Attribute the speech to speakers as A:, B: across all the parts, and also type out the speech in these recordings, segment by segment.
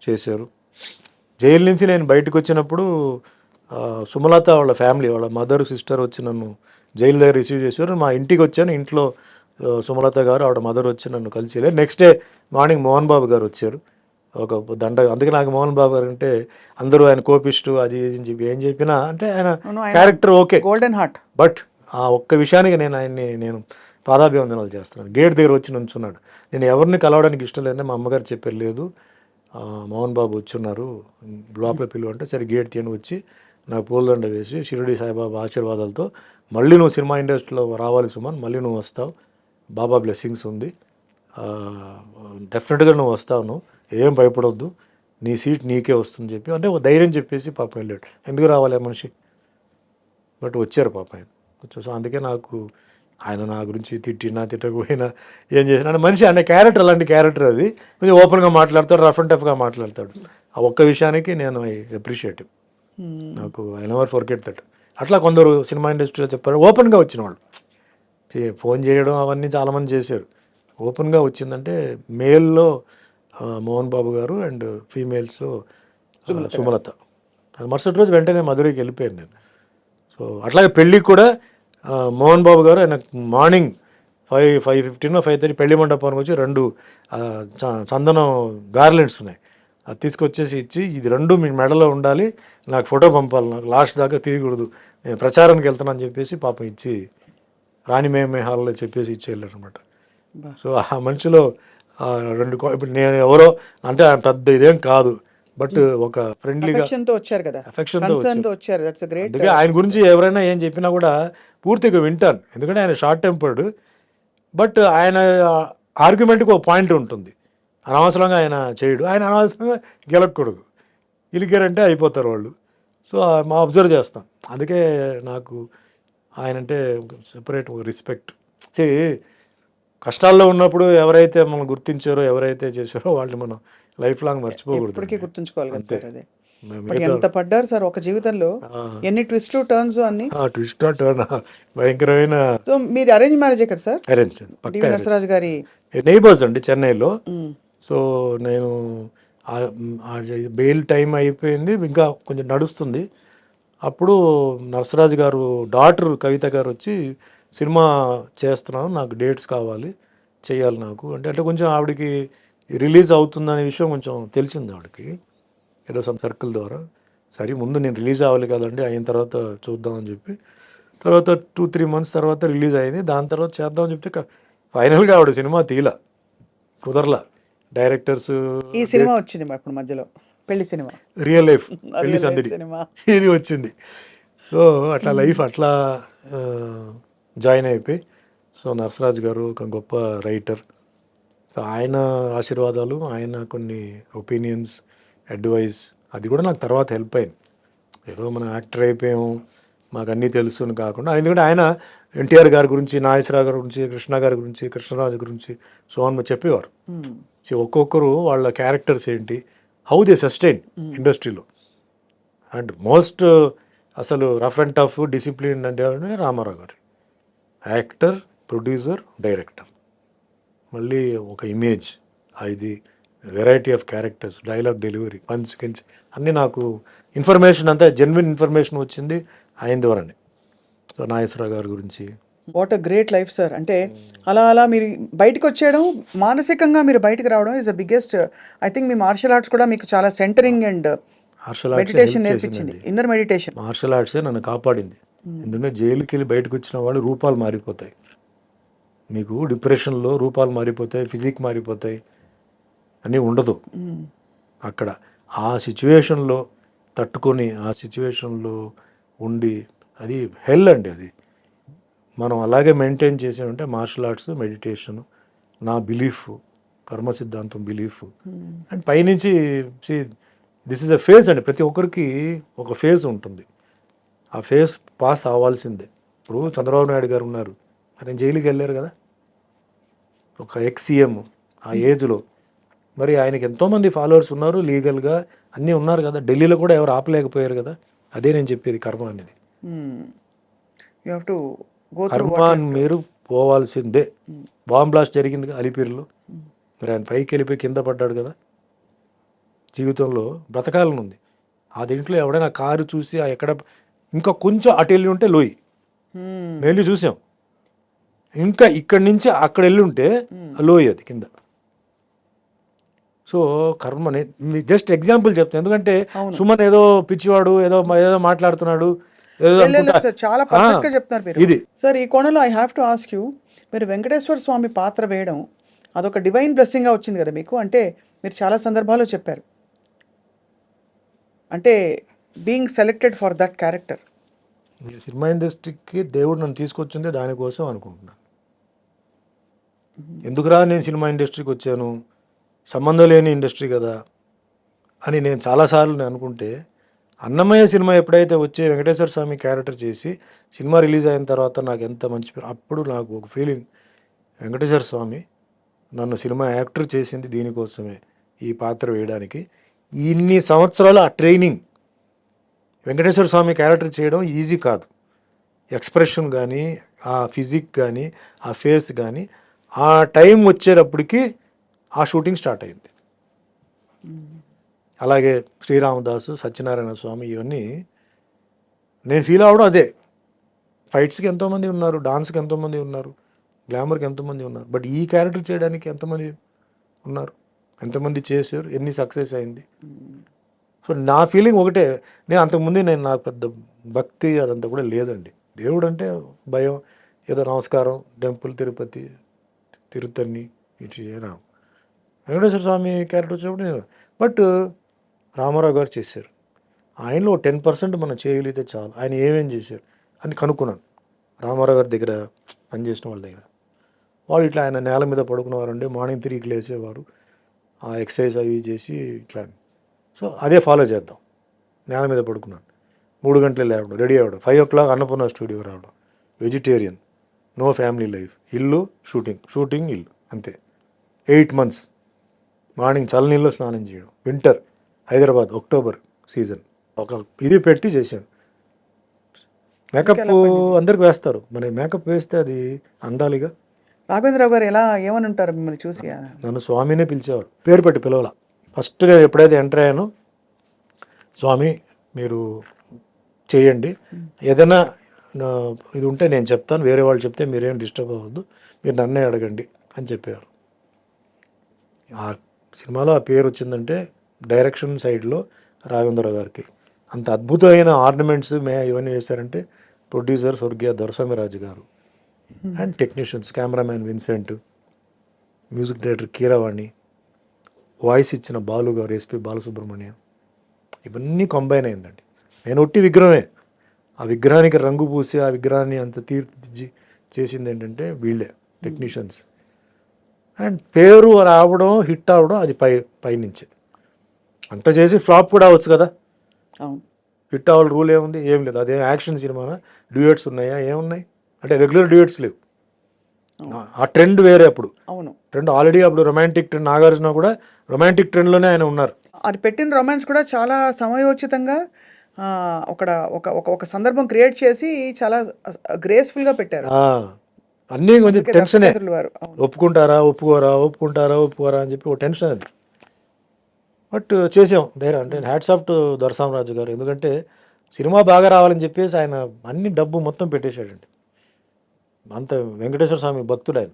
A: చేశారు. జైలు నుంచి నేను బయటకు వచ్చినప్పుడు సుమలత వాళ్ళ ఫ్యామిలీ, వాళ్ళ మదర్ సిస్టర్ వచ్చి నన్ను జైలు దగ్గర రిసీవ్ చేశారు. మా ఇంటికి వచ్చాను. ఇంట్లో సుమలత గారు ఆవిడ మదర్ వచ్చి నన్ను కలిసి వెళ్ళారు. Next day morning Mohan Babu గారు వచ్చారు. ఒక దండ, అందుకే నాకు మోహన్ బాబు గారు అంటే అందరూ ఆయన కోపిస్టు అది ఇది అని చెప్పి ఏం చెప్పినా అంటే ఆయన character okay,
B: golden heart.
A: But ఆ ఒక్క విషయానికి నేను ఆయన్ని పాదాభివందనాలు చేస్తున్నాను. గేట్ దగ్గర వచ్చి నుంచున్నాడు. నేను ఎవరిని కలవడానికి ఇష్టం లేదని మా అమ్మగారు చెప్పారు. లేదు మోహన్ బాబు వచ్చున్నారు లోపల పిలువ అంటే సరే గేట్ తీయని వచ్చి నాకు పూలదండ వేసి షిరిడి సాయిబాబా ఆశీర్వాదాలతో మళ్ళీ నువ్వు సినిమా ఇండస్ట్రీలో రావాలి సుమన్, మళ్ళీ నువ్వు వస్తావు, బాబా బ్లెస్సింగ్స్ ఉంది, డెఫినెట్గా నువ్వు వస్తావు, నువ్వు ఏం భయపడొద్దు, నీ సీట్ నీకే వస్తుంది చెప్పి అంటే ఒక ధైర్యం చెప్పేసి పాప వెళ్ళాడు. ఎందుకు రావాలి ఆ మనిషి, బట్ వచ్చారు పాప ఆయన. సో అందుకే నాకు ఆయన నా గురించి తిట్టినా తిట్టకపోయినా ఏం చేసినా అంటే మనిషి అనే క్యారెక్టర్ అలాంటి క్యారెక్టర్, అది కొంచెం ఓపెన్గా మాట్లాడతాడు, రఫ్ అండ్ టఫ్గా మాట్లాడతాడు. ఆ ఒక్క విషయానికి నేను ఐ అప్రిషియేట్, నాకు ఐ నెవర్ ఫర్గెట్ దట్. అట్లా కొందరు సినిమా ఇండస్ట్రీలో చెప్పారు ఓపెన్గా వచ్చిన వాళ్ళు, ఫోన్ చేయడం అవన్నీ చాలామంది చేశారు. ఓపెన్గా వచ్చిందంటే మేల్లో మోహన్ బాబు గారు అండ్ ఫీమేల్స్లో సుమలత. మరుసటి రోజు వెంటనే మధురైకి వెళ్ళిపోయాను నేను. సో అట్లాగే పెళ్ళికి కూడా మోహన్ బాబు గారు ఆయన మార్నింగ్ 5:15 5:30 పెళ్లి మండపానికి వచ్చి 2 చందనం గార్లెండ్స్ ఉన్నాయి, అది తీసుకొచ్చేసి ఇచ్చి ఇది 2 మీ మెడలో ఉండాలి, నాకు ఫోటో పంపాలి, నాకు లాస్ట్ దాకా తిరగకూడదు, నేను ప్రచారానికి వెళ్తానని చెప్పేసి పాపం ఇచ్చి రాణిమేమే హాల్లో చెప్పేసి ఇచ్చి వెళ్ళారు అనమాట. సో ఆ మనిషిలో 2 ఇప్పుడు నేను ఎవరో అంటే పెద్ద ఇదేం కాదు, బట్ ఒక ఫ్రెండ్లీగా
B: వచ్చారు కదా,
A: ఎఫెక్షన్తో
B: వచ్చారు. That's a great.
A: అందుకే ఆయన గురించి ఎవరైనా ఏం చెప్పినా కూడా పూర్తిగా వింటాను, ఎందుకంటే ఆయన షార్ట్ టెంపర్డ్, బట్ ఆయన ఆర్గ్యుమెంట్కి ఒక పాయింట్ ఉంటుంది. అనవసరంగా ఆయన చేయడు, ఆయన అనవసరంగా గెలకూడదు, గెలికారంటే అయిపోతారు వాళ్ళు. సో మా అబ్జర్వ్ చేస్తాం, అందుకే నాకు ఆయన అంటే సెపరేట్ రెస్పెక్ట్. కష్టాల్లో ఉన్నప్పుడు ఎవరైతే మనం గుర్తించారో, ఎవరైతే చేశారో వాళ్ళు మనం లైఫ్ లాంగ్ మర్చిపోకూడదు,
B: ఇప్పటికీ గుర్తుంచుకోవాలి.
A: అంతే.
B: అదే ఎంత పడ్డారు సార్ ఒక జీవితంలో, ఎన్ని ట్విస్ట్లు టర్న్స్ అన్ని.
A: ట్విస్ట్ టర్న్ భయంకరమైన.
B: సో మీరు అరేంజ్ మ్యారేజ్ కదా సార్?
A: అరేంజ్
B: నరసరాజు గారి
A: నైబర్స్ అండి చెన్నైలో. సో నేను బెయిల్ టైం అయిపోయింది, ఇంకా కొంచెం నడుస్తుంది. అప్పుడు నరసరాజు గారు డాటర్ కవిత గారు వచ్చి సినిమా చేస్తున్నాను, నాకు డేట్స్ కావాలి, చేయాలి నాకు అంటే కొంచెం ఆవిడకి రిలీజ్ అవుతుందనే విషయం కొంచెం తెలిసింది ఆవిడకి ఏదో సమ్ సర్కిల్ ద్వారా. సరే ముందు నేను రిలీజ్ అవ్వాలి కదండి, అయిన తర్వాత చూద్దామని చెప్పి తర్వాత 2-3 months తర్వాత రిలీజ్ అయింది. దాని తర్వాత చేద్దామని చెప్తే ఫైనల్గా ఆవిడ సినిమా తీల, కుదరలా. డైరెక్టర్స్
B: ఈ సినిమా వచ్చింది అప్పుడు మధ్యలో, పెళ్లి సినిమా,
A: రియల్ లైఫ్ పెళ్లి సందడి ఇది వచ్చింది. సో అట్లా లైఫ్ అట్లా జాయిన్ అయిపోయి, సో నరసరాజు గారు ఒక గొప్ప రైటర్, సో ఆయన ఆశీర్వాదాలు, ఆయన కొన్ని ఒపీనియన్స్, అడ్వైస్, అది కూడా నాకు తర్వాత హెల్ప్ అయింది. ఏదో మనం యాక్టర్ అయిపోయాము మాకు అన్నీ తెలుసు అని కాకుండా, ఎందుకంటే ఆయన ఎన్టీఆర్ గారి గురించి, నాగేశ్వరరావు గారి గురించి, కృష్ణ గారి గురించి, కృష్ణరాజు గురించి సోహన్ చెప్పేవారు. సో ఒక్కొక్కరు వాళ్ళ క్యారెక్టర్స్ ఏంటి, హౌ దే సస్టైన్ ఇండస్ట్రీలో. అండ్ మోస్ట్ అసలు రఫ్ అండ్ టఫ్ డిసిప్లిన్ అంటే రామారావు గారు, యాక్టర్, ప్రొడ్యూసర్, డైరెక్టర్, మళ్ళీ ఒక ఇమేజ్, ఇది variety of characters, dialogue delivery, punch కించ్ అన్నీ నాకు ఇన్ఫర్మేషన్ అంతా జెన్యున్ ఇన్ఫర్మేషన్ వచ్చింది ఆయన ద్వారానే. సో నాగేశ్వరరావు గారి గురించి.
B: What a great life sir. అంటే అలా మీరు బయటకు వచ్చేయడం, మానసికంగా మీరు బయటకు రావడం is the biggest. I think మీ మార్షల్ ఆర్ట్స్ కూడా మీకు చాలా సెంటరింగ్ అండ్ మెడిటేషన్ నేర్పించింది, ఇన్నర్ మెడిటేషన్.
A: మార్షల్ ఆర్ట్సే నన్ను కాపాడింది. ఎందుకంటే జైలుకి వెళ్ళి బయటకు వచ్చిన వాళ్ళు రూపాలు మారిపోతాయి, మీకు డిప్రెషన్లో రూపాలు మారిపోతాయి, ఫిజిక్ మారిపోతాయి, అన్నీ ఉండదు అక్కడ. ఆ సిచ్యువేషన్లో తట్టుకొని, ఆ సిచ్యువేషన్లో ఉండి, అది హెల్ అండి. అది మనం అలాగే మెయింటైన్ చేసామంటే మార్షల్ ఆర్ట్స్, మెడిటేషన్, నా బిలీఫ్, కర్మ సిద్ధాంతం బిలీఫ్. అండ్ పైనుంచి దిస్ ఇస్ అ ఫేజ్ అండి, ప్రతి ఒక్కరికి ఒక ఫేజ్ ఉంటుంది, ఆ ఫేజ్ పాస్ అవ్వాల్సిందే. ఇప్పుడు చంద్రబాబు నాయుడు గారు ఉన్నారు, ఆయన జైలుకి వెళ్ళారు కదా, ఒక ఎక్స్-సీఎం ఆ ఏజ్లో. మరి ఆయనకి ఎంతోమంది ఫాలోవర్స్ ఉన్నారు, లీగల్గా అన్నీ ఉన్నారు కదా, ఢిల్లీలో కూడా ఎవరు ఆపలేకపోయారు కదా. అదే నేను చెప్పేది కర్మ అనేది. కర్మ మీరు పోవాల్సిందే. బాంబ్ బ్లాస్ట్ జరిగింది అలిపిరిలో, మరి ఆయన పైకి వెళ్ళిపోయి కింద పడ్డాడు కదా, జీవితంలో బ్రతకాలని ఉంది. ఆ దీంట్లో ఎవడైనా కారు చూసి ఎక్కడ ఇంకా కొంచెం అటు వెళ్ళి ఉంటే లోయి మేము వెళ్ళి చూసాం. ఇంకా ఇక్కడి నుంచి అక్కడ వెళ్ళి ఉంటే లోయి అది కింద. సో కర్మని జస్ట్ ఎగ్జాంపుల్ చెప్తాను, ఎందుకంటే సుమన్ ఏదో పిచ్చివాడు ఏదో ఏదో మాట్లాడుతున్నాడు ఏదో అనుకుంటా.
B: సార్ చాలా పర్ఫెక్ట్గా చెప్తున్నారు మీరు.
A: ఇది
B: సార్ ఈ కోణంలో I have to ask you, మీరు వెంకటేశ్వర స్వామి పాత్ర వేయడం అదొక డివైన్ బ్లెస్సింగ్గా వచ్చింది కదా మీకు. అంటే మీరు చాలా సందర్భాల్లో చెప్పారు, అంటే being selected for that character.
A: Cinema ఇండస్ట్రీకి దేవుడు నన్ను తీసుకొచ్చిందే దానికోసం అనుకుంటున్నాను. ఎందుకురా నేను సినిమా ఇండస్ట్రీకి వచ్చాను, సంబంధం లేని ఇండస్ట్రీ కదా అని నేను చాలాసార్లు నేను అనుకుంటే, అన్నమయ్య సినిమా ఎప్పుడైతే వచ్చి వెంకటేశ్వర స్వామి క్యారెక్టర్ చేసి సినిమా రిలీజ్ అయిన తర్వాత నాకు ఎంత మంచి పేరు, అప్పుడు నాకు ఒక ఫీలింగ్, వెంకటేశ్వర స్వామి నన్ను సినిమా యాక్టర్ చేసింది దీనికోసమే, ఈ పాత్ర వేయడానికి. ఇన్ని సంవత్సరాలు ఆ ట్రైనింగ్, వెంకటేశ్వర స్వామి క్యారెక్టర్ చేయడం ఈజీ కాదు. ఎక్స్ప్రెషన్ కానీ, ఆ ఫిజిక్ కానీ, ఆ ఫేస్ కానీ, ఆ టైం వచ్చేటప్పటికి ఆ షూటింగ్ స్టార్ట్ అయింది. అలాగే శ్రీరామదాసు, సత్యనారాయణ స్వామి, ఇవన్నీ నేను ఫీల్ అవ్వడం అదే. ఫైట్స్కి ఎంతోమంది ఉన్నారు, డాన్స్కి ఎంతోమంది ఉన్నారు, గ్లామర్కి ఎంతోమంది ఉన్నారు, బట్ ఈ క్యారెక్టర్ చేయడానికి ఎంతమంది ఉన్నారు, ఎంతమంది చేశారు, ఎన్ని సక్సెస్ అయింది. సో నా ఫీలింగ్ ఒకటే, నేను అంతకుముందు నాకు పెద్ద భక్తి అదంతా కూడా లేదండి. దేవుడు అంటే భయం, ఏదో నమస్కారం, టెంపుల్, తిరుపతి, తిరుత్తని, ఇటు రామ్. వెంకటేశ్వర స్వామి క్యారెక్టర్ వచ్చినప్పుడు నేను, బట్ రామారావు గారు చేశారు. ఆయనలో 10% మనం చేయగలిగితే చాలు. ఆయన ఏమేం చేశారు అని కనుక్కున్నాను రామారావు గారి దగ్గర పనిచేసిన వాళ్ళ దగ్గర. వాళ్ళు ఇట్లా ఆయన నేల మీద పడుకునేవారండి, మార్నింగ్ 3కి లేచేవారు, ఆ ఎక్సర్సైజ్ అవి చేసి ఇట్లా. సో అదే ఫాలో చేద్దాం. నేల మీద పడుకున్నాను, 3 గంటలు లేవడం, రెడీ అవ్వడం, 5 o'clock అన్నపూర్ణ స్టూడియో రావడం, వెజిటేరియన్, నో ఫ్యామిలీ లైఫ్, ఇల్లు షూటింగ్ ఇల్లు, అంతే. 8 months మార్నింగ్ చల్లనీళ్ళు స్నానం చేయడం, వింటర్ హైదరాబాద్, అక్టోబర్ సీజన్, ఒక ఇది పెట్టి చేశాను. మేకప్ అందరికి వేస్తారు, మన మేకప్ వేస్తే అది అందాలిగా.
B: రాఘవేంద్రరావు గారు ఎలా ఏమని ఉంటారు మిమ్మల్ని చూసి?
A: నన్ను స్వామినే పిలిచేవారు, పేరు పెట్టి పిలవాల. ఫస్ట్ నేను ఎప్పుడైతే ఎంటర్ అయ్యానో, స్వామి మీరు చేయండి, ఏదైనా ఇది ఉంటే నేను చెప్తాను, వేరే వాళ్ళు చెప్తే మీరేం డిస్టర్బ్ అవ్వద్దు, మీరు నన్నే అడగండి అని చెప్పేవారు. ఆ సినిమాలో ఆ పేరు వచ్చిందంటే డైరెక్షన్ సైడ్లో రాఘవేంద్రరావు గారికి. అంత అద్భుతమైన ఆర్నమెంట్స్ ఇవన్నీ వేశారంటే ప్రొడ్యూసర్ స్వర్గీయ దొరస్వామిరాజు గారు, and technicians cameraman Vincent, music director Keeravani, voice ఇచ్చిన బాలు గారు, ఎస్పి బాలసుబ్రహ్మణ్యం, ఇవన్నీ కంబైన్ అయిందండి. నేను ఒట్టి విగ్రహమే, ఆ విగ్రహానికి రంగు పూసి ఆ విగ్రహాన్ని అంత తీర్చిదిద్ది చేసింది ఏంటంటే వీళ్ళే టెక్నీషియన్స్. అండ్ పేరు రావడం, హిట్ అవ్వడం అది పైనుంచి. అంత చేసి ఫ్లాప్ కూడా అవ్వచ్చు కదా, హిట్ అవ్వాలి రూల్ ఏముంది, ఏం లేదు. అదే యాక్షన్ సినిమానా, డ్యూయట్స్ ఉన్నాయా, ఏమున్నాయి అంటే రెగ్యులర్ డ్యూయట్స్ లేవు. ఆ ట్రెండ్ వేరే. అప్పుడు ట్రెండ్ ఆల్రెడీ, అప్పుడు రొమాంటిక్ ట్రెండ్, నాగార్జున కూడా రొమాంటిక్ ట్రెండ్లోనే ఆయన ఉన్నారు.
B: అది పెట్టిన రొమాన్స్ కూడా చాలా సమయోచితంగా ఒక సందర్భం క్రియేట్ చేసి చాలా గ్రేస్ఫుల్గా పెట్టారు.
A: అన్నీ కొంచెం టెన్షనే, ఒప్పుకుంటారా ఒప్పుకోరా అని చెప్పి ఒక టెన్షన్ అది. బట్ చేసాం ధైర్యం. అంటే హ్యాట్స్ ఆఫ్ టు దొరస్వామిరాజు గారు, ఎందుకంటే సినిమా బాగా రావాలని చెప్పేసి ఆయన అన్ని డబ్బు మొత్తం పెట్టేశాడండి. అంత వెంకటేశ్వర స్వామి భక్తుడు ఆయన,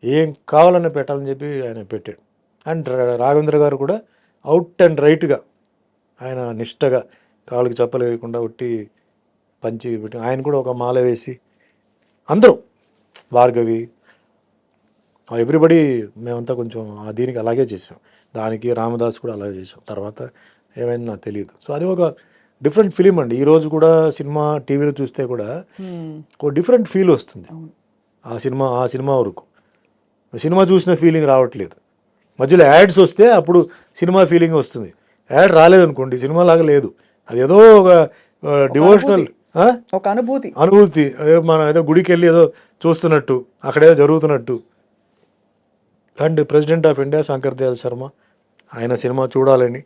A: ఏం కావాలన్నా పెట్టాలని చెప్పి ఆయన పెట్టాడు. అండ్ రాఘవేంద్ర గారు కూడా అవుట్ అండ్ రైట్గా ఆయన నిష్టగా కాళ్ళకి చెప్పలు వేయకుండా ఒట్టి పంచి పెట్టి, ఆయన కూడా ఒక మాల వేసి, అందరూ భార్గవి, ఎవ్రీబడి మేమంతా కొంచెం దీనికి అలాగే చేసాం. దానికి రామదాస్ కూడా అలాగే చేసాం. తర్వాత ఏమైంది నాకు తెలియదు. సో అది ఒక డిఫరెంట్ ఫిలిం అండి. ఈరోజు కూడా సినిమా టీవీలో చూస్తే కూడా ఒక డిఫరెంట్ ఫీల్ వస్తుంది. ఆ సినిమా వరకు సినిమా చూసిన ఫీలింగ్ రావట్లేదు. మధ్యలో యాడ్స్ వస్తే అప్పుడు సినిమా ఫీలింగ్ వస్తుంది. యాడ్ రాలేదనుకోండి, సినిమా లాగా లేదు. అది ఏదో ఒక డివోషనల్
B: ఒక అనుభూతి,
A: మనం ఏదో గుడికి వెళ్ళి ఏదో చూస్తున్నట్టు, అక్కడేదో జరుగుతున్నట్టు. And president of India Shankar Dayal Sharma, ఆయన సినిమా చూడాలని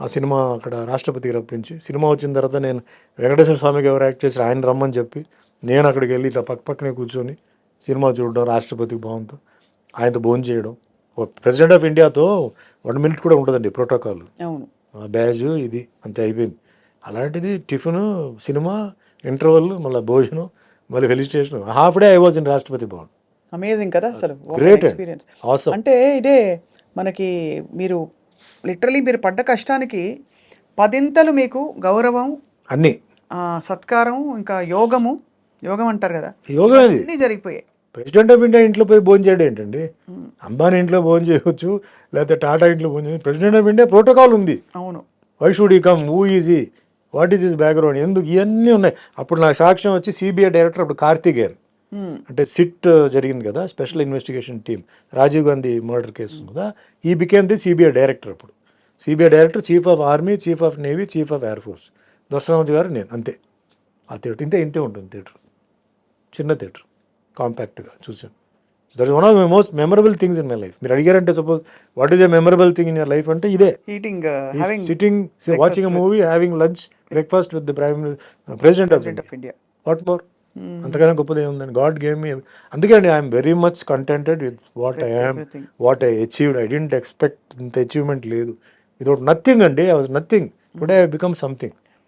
A: ఆ సినిమా అక్కడ రాష్ట్రపతికి రప్పించి, సినిమా వచ్చిన తర్వాత నేను వెంకటేశ్వర స్వామికి ఎవరు యాక్ట్ చేసి ఆయన రమ్మని చెప్పి నేను అక్కడికి వెళ్ళి ఇట్లా పక్కనే కూర్చొని సినిమా చూడడం, రాష్ట్రపతికి భావంతో ఆయనతో భోజనం చేయడం, ప్రెసిడెంట్ ఆఫ్ ఇండియాతో 1 minute కూడా ఉంటుందండి ప్రోటోకాల్,
B: అవును.
A: బ్యాజ్ ఇది అంతే అయిపోయింది. అలాంటిది టిఫిన్, సినిమా, ఇంటర్వెల్, మళ్ళీ భోజనం, మళ్ళీ felicitation, half day I was in Rashtrapati Bhavan.
B: Amazing కదా అసలు
A: Great.
B: ఎక్స్పీరియన్స్.
A: Awesome.
B: అంటే ఇదే మనకి మీరు లిటరలీ మీరు పడ్డ కష్టానికి 10 మీకు గౌరవం,
A: అన్నీ
B: సత్కారం, ఇంకా యోగం అంటారు కదా,
A: యోగా ఇది.
B: అన్నీ జరిగిపోయాయి.
A: ప్రెసిడెంట్ ఆఫ్ ఇండియా ఇంట్లో పోయి భోజనం చేయడం ఏంటండి? అంబానీ ఇంట్లో భోజనం చేయవచ్చు, లేకపోతే టాటా ఇంట్లో భోజనం చేయవచ్చు. ప్రెసిడెంట్ ఆఫ్ ఇండియా ప్రోటోకాల్ ఉంది.
B: అవును.
A: వై షుడ్ ఈ come, who easy, what is his background, ఎందుకు, ఇవన్నీ ఉన్నాయి. అప్పుడు నాకు సాక్ష్యం వచ్చి సిబిఐ డైరెక్టర్ అప్పుడు కార్తికేయన్, అంటే సిట్ జరిగింది కదా, special investigation team, Rajiv Gandhi murder case కదా, ఈ బికేమ్ ది సిబిఐ డైరెక్టర్. అప్పుడు CBI director, chief of army, chief of navy, chief of air force, దర్శనామతి గారు, నేను, అంతే. ఆ థియేటర్ ఇంతే ఉంటుంది థియేటర్, చిన్న థియేటర్, కాంపాక్ట్గా చూసాను. That is one of my most memorable things in my life. మీరు అడిగారంటే suppose what is a memorable thing in your life అంటే ఇదే.
B: Eating, having
A: sitting, watching a movie, having lunch, breakfast with the president of India. What more? అంతకన్నా గొప్పది ఏముందండి? God gave me. అందుకే అండి I'm very much contented with what I am, what I achieved. I didn't expect ఇంత achievement లేదు. Without nothing అండి, I was nothing. Today I become something.